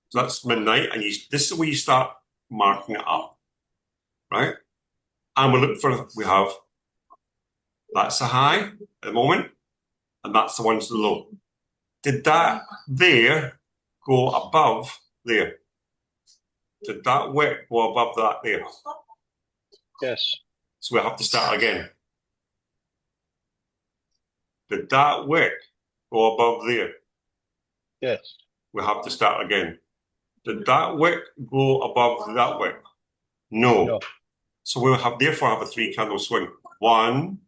So that's midnight, and this is where you start marking it up, right? And we're looking for, that's a high at the moment, and that's the one to the low. Did that there go above there? Did that wick go above that there? Yes. So we have to start again. Did that wick go above there? Yes. We have to start again. Did that wick go above that wick? No. So we'll therefore have a 3-candle swing. One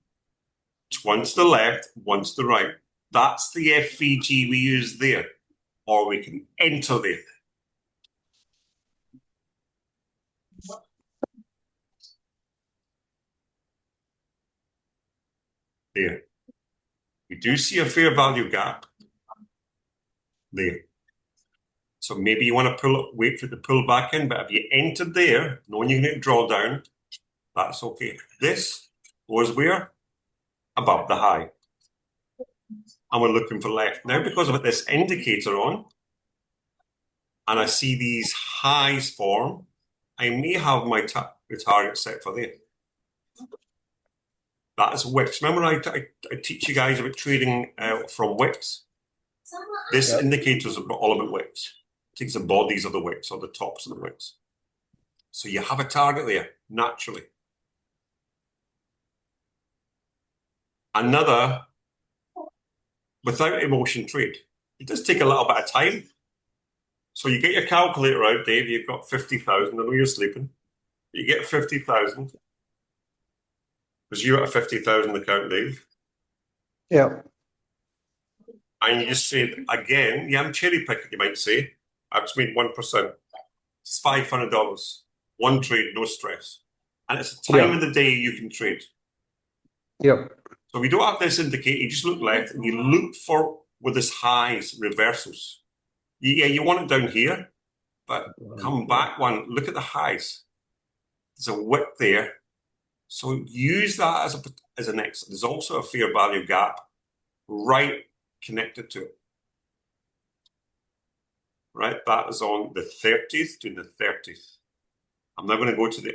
to the left, one to the right. That's the FVG we use there. Or we can enter there. There. We do see a fair value gap there. So maybe you want to wait for it to pull back in, but if you entered there, knowing you're going to draw down, that's okay. This was where? Above the high. And we're looking for left. Now, because I've got this indicator on, and I see these highs form, I may have my target set for there. That is wicks. Remember I teach you guys about trading from wicks? This indicator is all about wicks. It takes the bodies of the wicks or the tops of the wicks. So you have a target there, naturally. Another, without emotion trade. It does take a little bit of time. So you get your calculator out, Dave, you've got 50,000. I know you're sleeping. You get 50,000. Because you're at a 50,000 account, Dave. Yeah. And you just say, again, yeah, I'm cherry picking, you might say. I've just made 1%. It's $500. One trade, no stress. And it's a time of the day you can trade. Yep. So we don't have this indicator. You just look left and you look for where this highs, reversals. Yeah, you want it down here, but come back one. Look at the highs. There's a wick there. So use that as an exit. There's also a fair value gap right connected to it. right? That is on the 30th to the 30th. I'm now going to go to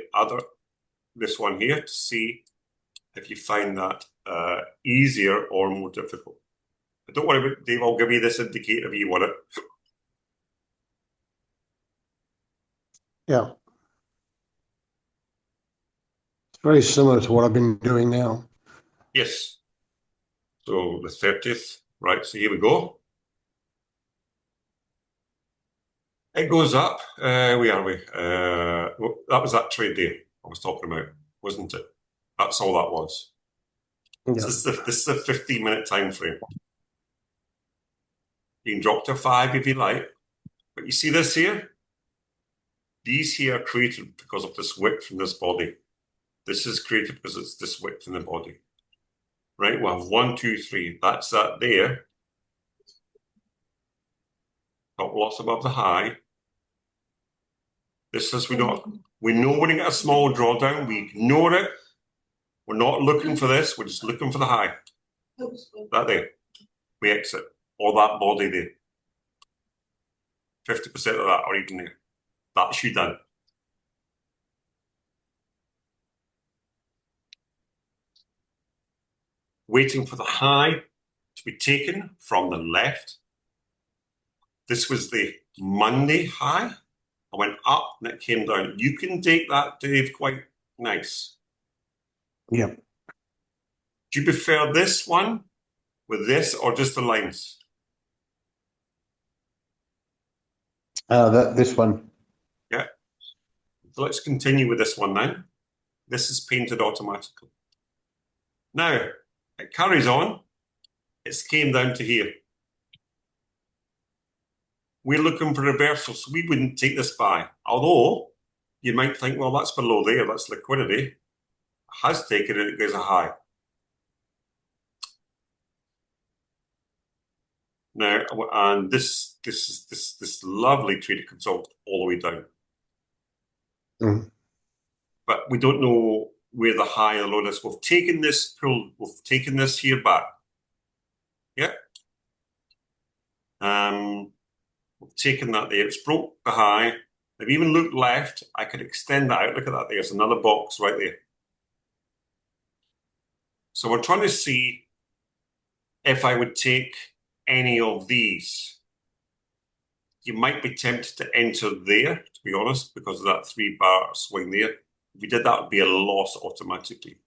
this one here to see if you find that easier or more difficult. But don't worry about it, Dave, I'll give you this indicator if you want it. Yeah. It's very similar to what I've been doing now. Yes. So the 30th, right, so here we go. It goes up. Where are we? Well, that was that trade day I was talking about, wasn't it? That's all that was. Yeah. So this is a 15-minute time frame. You can drop to 5 if you like. But you see this here? These here are created because of this width from this body. This is created because it's this width in the body. Right? We'll have 1, 2, 3. That's that there. Top loss above the high. This is we know we're going to get a small drawdown. We ignore it. We're not looking for this. We're just looking for the high. That there. We exit. Or that body there. 50% of that or even there. That's you done. Waiting for the high to be taken from the left. This was the Monday high. I went up and it came down. You can take that, Dave, quite nice. Yeah. Do you prefer this one with this or just the lines? This one. Yeah. So let's continue with this one now. This is painted automatically. Now, it carries on. It's came down to here. We're looking for reversals, so we wouldn't take this buy. Although, you might think, well, that's below there, that's liquidity. It has taken it, it goes a high. Now, and this lovely trade comes out all the way down. Mm. But we don't know where the high or low is. We've taken this pull, we've taken this here back. Yeah. We've taken that there. It's broke the high. If you even look left, I could extend that out. Look at that. There's another box right there. So we're trying to see if I would take any of these. You might be tempted to enter there, to be honest, because of that 3-bar swing there. If you did that, it would be a loss automatically.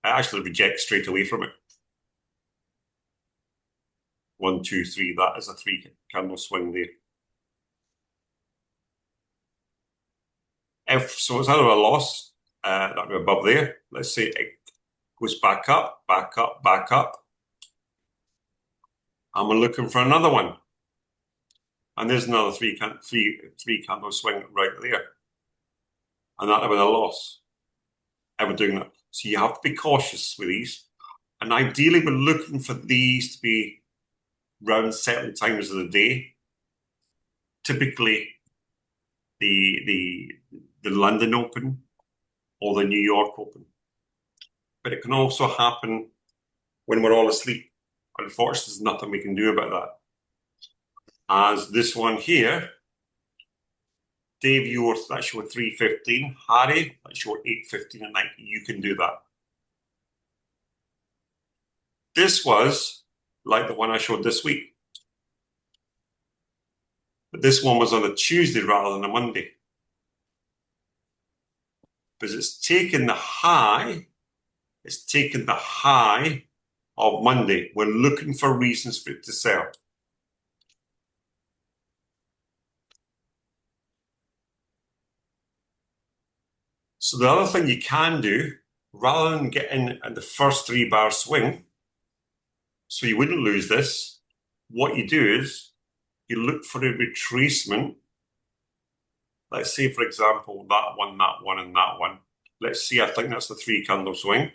I actually reject straight away from it. 1, 2, 3. That is a 3-candle swing there. So it's either a loss, that would be above there. Let's say it goes back up, back up, back up. And we're looking for another one. And there's another three candle swing right there. And that would be a loss. Ever doing that. So you have to be cautious with these. And ideally, we're looking for these to be around certain times of the day. Typically, the London Open or the New York Open. But it can also happen when we're all asleep. Unfortunately, there's nothing we can do about that. As this one here, Dave, that's your 3:15. Harry, that's your 8:15 at night. You can do that. This was like the one I showed this week. But this one was on a Tuesday rather than a Monday. Because it's taken the high of Monday. We're looking for reasons for it to sell. So the other thing you can do, rather than getting at the first 3-bar swing, so you wouldn't lose this, what you do is you look for a retracement. Let's say, for example, that one, and that one. Let's see, I think that's the 3-candle swing.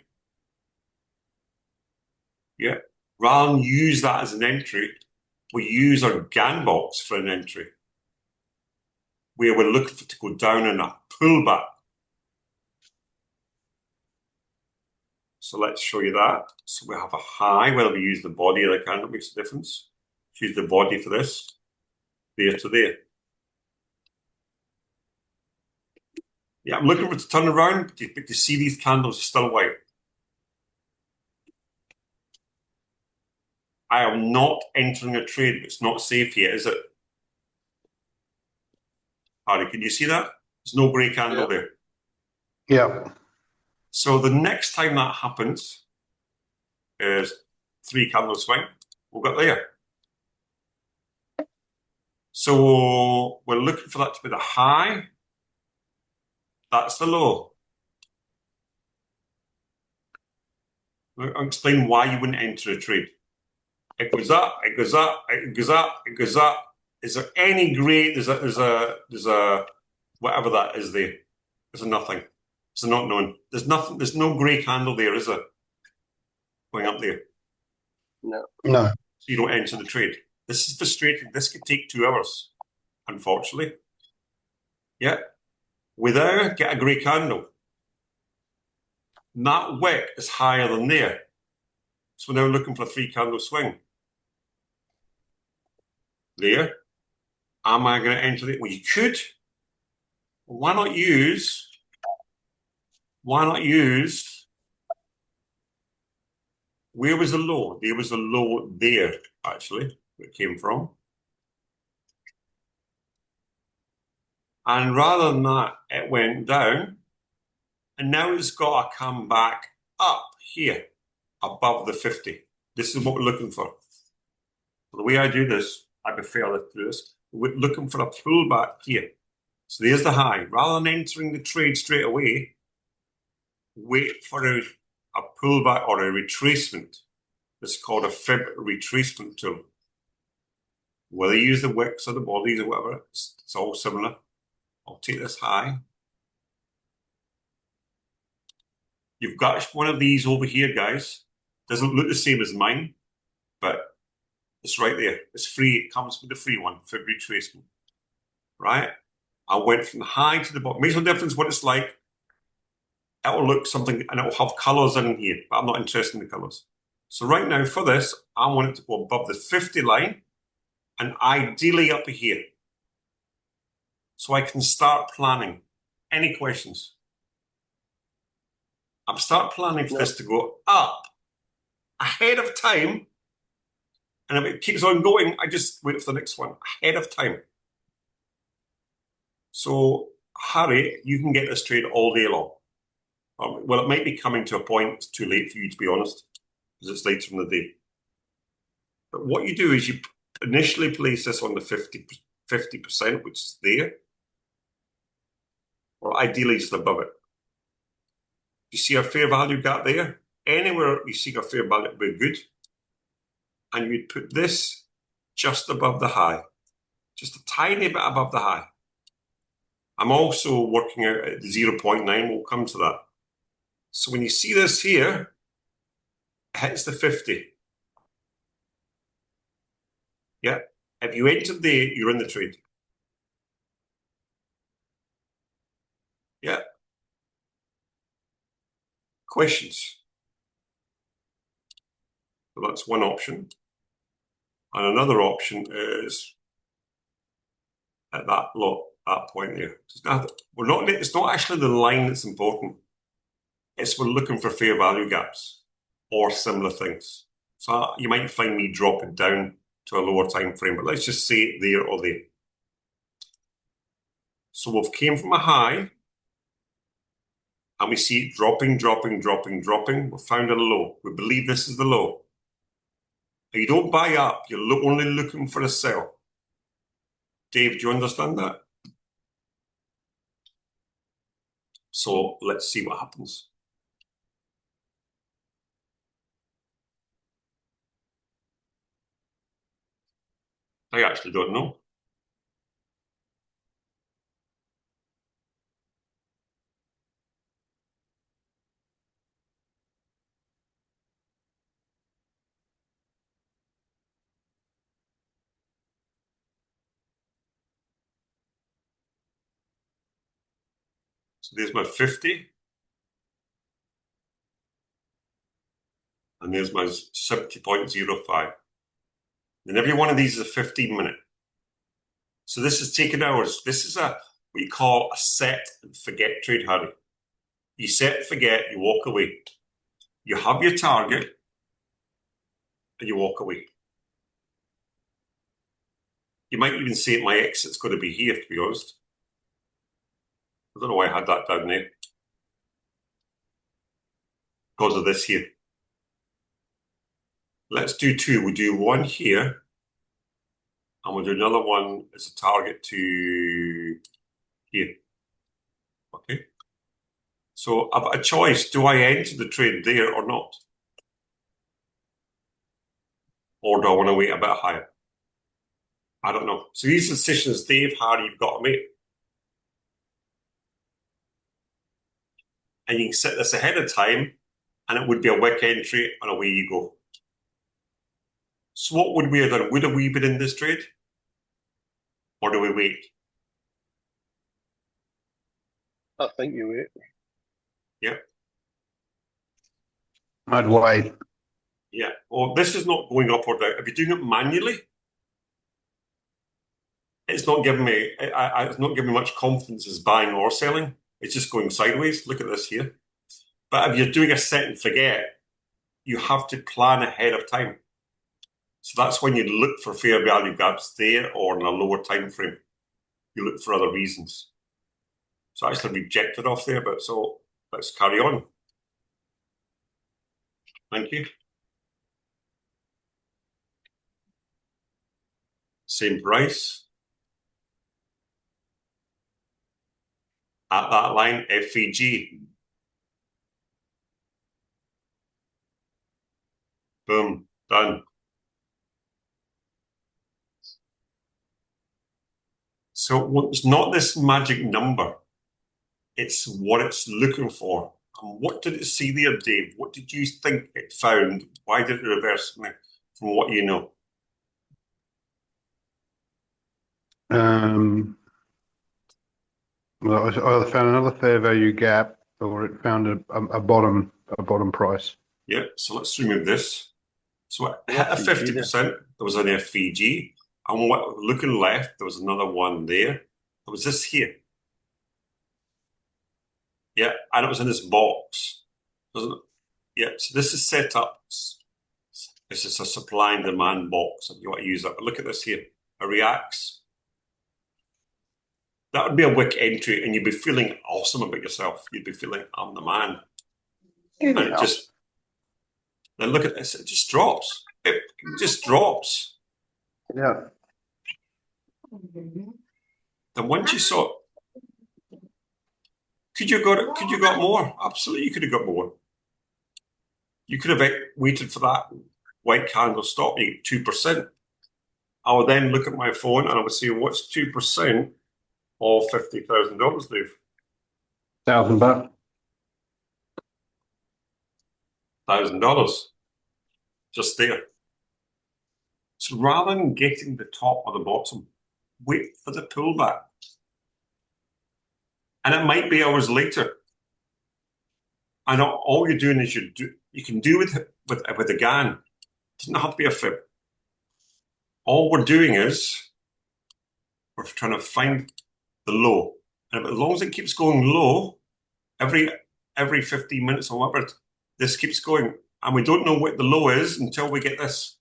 Yeah. Rather than use that as an entry, we use our GAN box for an entry, where we're looking for it to go down in a pullback. So let's show you that. So we have a high, whether we use the body or the candle makes a difference. Use the body for this. there to there. Yeah, I'm looking for it to turn around, but you see these candles are still white. I am not entering a trade. It's not safe yet, is it? Harry, can you see that? There's no grey candle there. Yeah. So the next time that happens is 3 candle swing. We'll get there. So we're looking for that to be the high. That's the low. I'll explain why you wouldn't enter a trade. It goes up, it goes up, it goes up, it goes up. Is there any grey? There's a whatever that is there. There's a nothing. It's a not known. There's nothing. There's no grey candle there, is there? Going up there. No. No. So you don't enter the trade. This is frustrating. This could take 2 hours, unfortunately. Yeah. Without get a grey candle. That wick is higher than there. So we're now looking for a 3 candle swing. There. Am I going to enter it? Well, you could. Why not use where was the low? There was a low there, actually, where it came from. And rather than that, it went down. And now it's got to come back up here, above the 50. This is what we're looking for. So the way I do this, I prefer to do this. We're looking for a pullback here. So there's the high. Rather than entering the trade straight away, wait for a pullback or a retracement. It's called a fib retracement tool. Whether you use the wicks or the bodies or whatever, it's all similar. I'll take this high. You've got one of these over here, guys. Doesn't look the same as mine, but it's right there. It's free. It comes with the free one, fib retracement. Right? I went from the high to the bottom. Makes no difference what it's like. It will look something, and it will have colours in here, but I'm not interested in the colours. So right now, for this, I want it to go above the 50 line, and ideally up here. So I can start planning. Any questions? I'm start planning for this to go up ahead of time. And if it keeps on going, I just wait for the next one ahead of time. So, Harry, you can get this trade all day long. Well, it might be coming to a point, it's too late for you, to be honest, because it's later in the day. But what you do is you initially place this on the 50%, which is there, or ideally just above it. You see a fair value gap there? Anywhere you see a fair value would be good. And you'd put this just above the high, just a tiny bit above the high. I'm also working out at 0.9, we'll come to that. So when you see this here, it hits the 50. Yeah. If you entered there, you're in the trade. Yeah. Questions? So that's one option. And another option is at that point there. It's not actually the line that's important. It's we're looking for fair value gaps or similar things. So you might find me dropping down to a lower time frame, but let's just say there or there. So we've came from a high and we see it dropping. We've found a low. We believe this is the low. Now you don't buy up, you're only looking for a sell. Dave, do you understand that? So let's see what happens. I actually don't know. So there's my 50. And there's my 70.05. And every one of these is a 15-minute. So this is taking hours. This is what you call a set and forget trade, Harry. You set and forget, you walk away. You have your target and you walk away. You might even say my exit's going to be here, to be honest. I don't know why I had that down there. Because of this here. Let's do two. We'll do one here. And we'll do another one as a target to here. Okay. So I've got a choice. Do I enter the trade there or not? Or do I want to wait a bit higher? I don't know. So these are decisions, Dave, Harry, you've got to make. And you can set this ahead of time, and it would be a wick entry, and away you go. So what would we have done? Would we been in this trade? Or do we wait? I think you wait. Yeah. I'd wait. Yeah. Well, this is not going up or down. If you're doing it manually, it's not giving me it's not giving me much confidence as buying or selling. It's just going sideways. Look at this here. But if you're doing a set and forget, you have to plan ahead of time. So that's when you look for fair value gaps there or in a lower time frame. You look for other reasons. So I actually rejected off there, but so let's carry on. Thank you. Same price. At that line, FVG. Boom, done. So it's not this magic number. It's what it's looking for. And what did it see there, Dave? What did you think it found? Why did it reverse me from what you know? Well, I either found another fair value gap or it found a bottom price. Yeah, so let's remove this. So it hit a 50%. There was an FVG. And looking left, there was another one there. There was this here. Yeah, and it was in this box. Yeah, so this is set up. This is a supply and demand box, and you want to use that. But look at this here. It reacts. That would be a wick entry, and you'd be feeling awesome about yourself. You'd be feeling, I'm the man. And it just, then look at this, it just drops. It just drops. Yeah. Then once you saw it, could you got more? Absolutely, you could have got more. You could have waited for that white candle stop, you get 2%. I would then look at my phone and I would say, what's 2% of $50,000, Dave? $1,000. $1,000. Just there. So rather than getting the top or the bottom, wait for the pullback. And it might be hours later. And all you're doing is you can do with a GAN. It doesn't have to be a fib. All we're doing is we're trying to find the low. And as long as it keeps going low, every 15 minutes or whatever, this keeps going. And we don't know what the low is until we get this.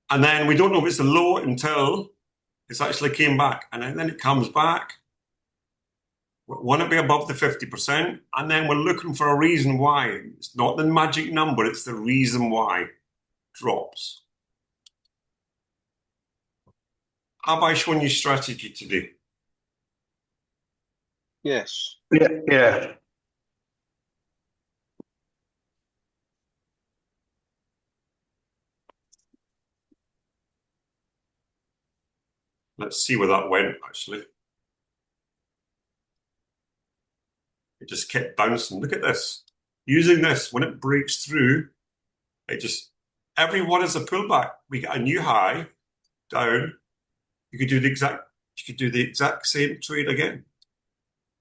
And then we don't know if it's the low until it's actually came back. And then it comes back. We want to be above the 50%. And then we're looking for a reason why. It's not the magic number, it's the reason why it drops. Have I shown you strategy today? Yes. Yeah. Let's see where that went, actually. It just kept bouncing. Look at this. Using this, when it breaks through, it just, every one is a pullback. We get a new high down. You could do the exact same trade again.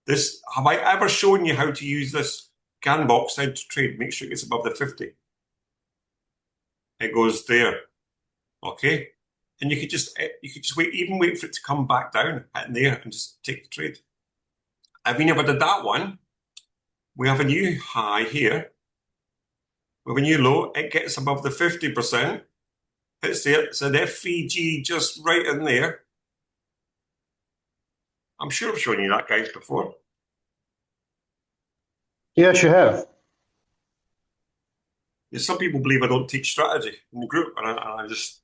This, have I ever shown you how to use this GAN box then to trade? Make sure it gets above the 50. It goes there. Okay. and you could just wait, even wait for it to come back down in there and just take the trade. If we never did that one, we have a new high here. We have a new low. It gets above the 50%. Hits there. It's an FVG just right in there. I'm sure I've shown you that, guys, before. Yes, you have. Some people believe I don't teach strategy in the group, and I just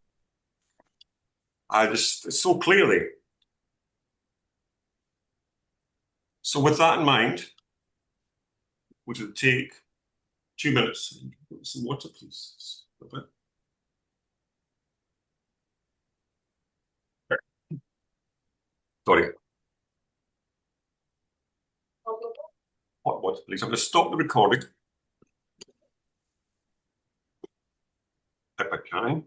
so clearly. So with that in mind, which would take 2 minutes. Some water, please. A bit. Sorry. Hot water, please. I'm going to stop the recording if I can.